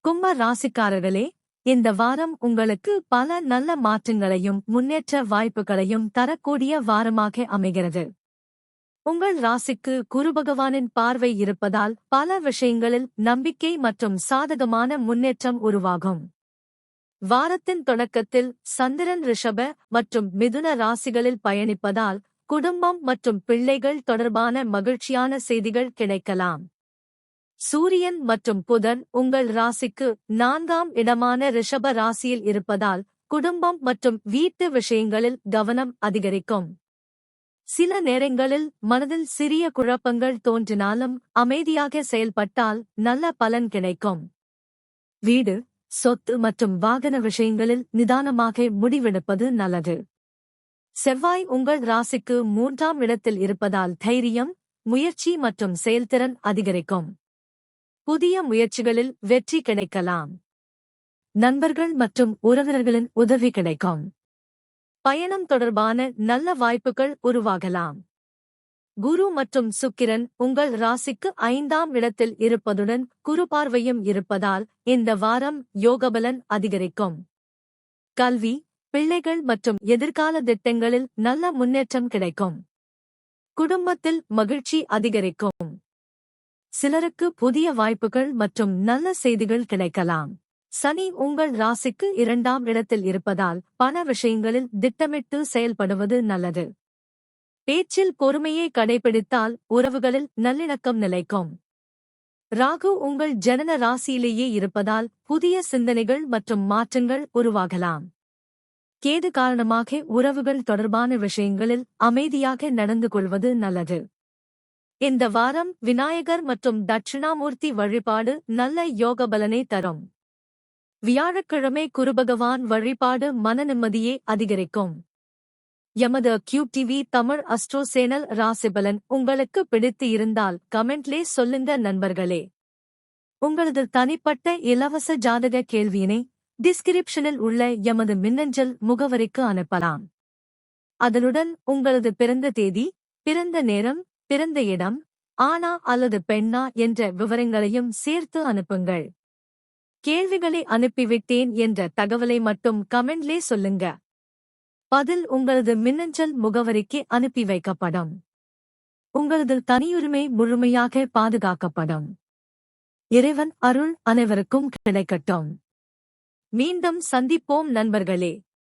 கும்ப ராசிக்காரர்களே, இந்த வாரம் உங்களுக்கு பல நல்ல மாற்றங்களையும் முன்னேற்ற வாய்ப்புகளையும் தரக்கூடிய வாரமாக அமைகிறது. உங்கள் ராசிக்கு குருபகவானின் பார்வை இருப்பதால் பல விஷயங்களில் நம்பிக்கை மற்றும் சாதகமான முன்னேற்றம் உருவாகும். வாரத்தின் தொடக்கத்தில் சந்திரன் ரிஷப மற்றும் மிதுன ராசிகளில் பயணிப்பதால் குடும்பம் மற்றும் பிள்ளைகள் தொடர்பான மகிழ்ச்சியான செய்திகள் கிடைக்கலாம். சூரியன் மற்றும் புதன் உங்கள் ராசிக்கு 4ஆம் இடமான ரிஷப ராசியில் இருப்பதால் குடும்பம் மற்றும் வீட்டு விஷயங்களில் கவனம் அதிகரிக்கும். சில நேரங்களில் மனதில் சிறிய குழப்பங்கள் தோன்றினாலும் அமைதியாக செயல்பட்டால் நல்ல பலன் கிடைக்கும். வீடு, சொத்து மற்றும் வாகன விஷயங்களில் நிதானமாக முடிவெடுப்பது நல்லது. செவ்வாய் உங்கள் ராசிக்கு 3ஆம் இடத்தில் இருப்பதால் தைரியம், முயற்சி மற்றும் செயல்திறன் அதிகரிக்கும். புதிய முயற்சிகளில் வெற்றி கிடைக்கலாம். நண்பர்கள் மற்றும் உறவினர்களின் உதவி கிடைக்கும். பயணம் தொடர்பான நல்ல வாய்ப்புகள் உருவாகலாம். குரு மற்றும் சுக்கிரன் உங்கள் ராசிக்கு 5ஆம் இடத்தில் இருப்பதுடன் குரு பார்வையும் இருப்பதால் இந்த வாரம் யோகபலன் அதிகரிக்கும். கல்வி, பிள்ளைகள் மற்றும் எதிர்கால திட்டங்களில் நல்ல முன்னேற்றம் கிடைக்கும். குடும்பத்தில் மகிழ்ச்சி அதிகரிக்கும். சிலருக்கு புதிய வாய்ப்புகள் மற்றும் நல்ல செய்திகள் கிடைக்கலாம். சனி உங்கள் ராசிக்கு 2ஆம் இடத்தில் இருப்பதால் பண விஷயங்களில் திட்டமிட்டு செயல்படுவது நல்லது. பேச்சில் பொறுமையை கடைபிடித்தால் உறவுகளில் நல்லிணக்கம் நிலைக்கும். ராகு உங்கள் ஜனன ராசியிலேயே இருப்பதால் புதிய சிந்தனைகள் மற்றும் மாற்றங்கள் உருவாகலாம். கேது காரணமாக உறவுகள் தொடர்பான விஷயங்களில் அமைதியாக நடந்து கொள்வது நல்லது. இந்த வாரம் விநாயகர் மற்றும் தட்சிணாமூர்த்தி வழிபாடு நல்ல யோகபலனை தரும். வியாழக்கிழமை குருபகவான் வழிபாடு மன நிம்மதியை அதிகரிக்கும். எமது cube TV Tamil astro channel ராசிபலன் உங்களுக்கு பிடித்து இருந்தால் கமெண்ட்லே சொல்லுங்க நண்பர்களே. உங்களது தனிப்பட்ட இலவச ஜாதக கேள்வியினை டிஸ்கிரிப்ஷனில் உள்ள எமது மின்னஞ்சல் முகவரிக்கு அனுப்பலாம். அதனுடன் உங்களது பிறந்த தேதி, பிறந்த நேரம், பிறந்த இடம், ஆணா அல்லது பெண்ணா என்ற விவரங்களையும் சேர்த்து அனுப்புங்கள். கேள்விகளை அனுப்பிவிட்டேன் என்ற தகவலை மட்டும் கமெண்ட்லே சொல்லுங்க. பதில் உங்களது மின்னஞ்சல் முகவரிக்கு அனுப்பி வைக்கப்படும். உங்களது தனியுரிமை முழுமையாக பாதுகாக்கப்படும். இறைவன் அருள் அனைவருக்கும் கிடைக்கட்டும். மீண்டும் சந்திப்போம் நண்பர்களே.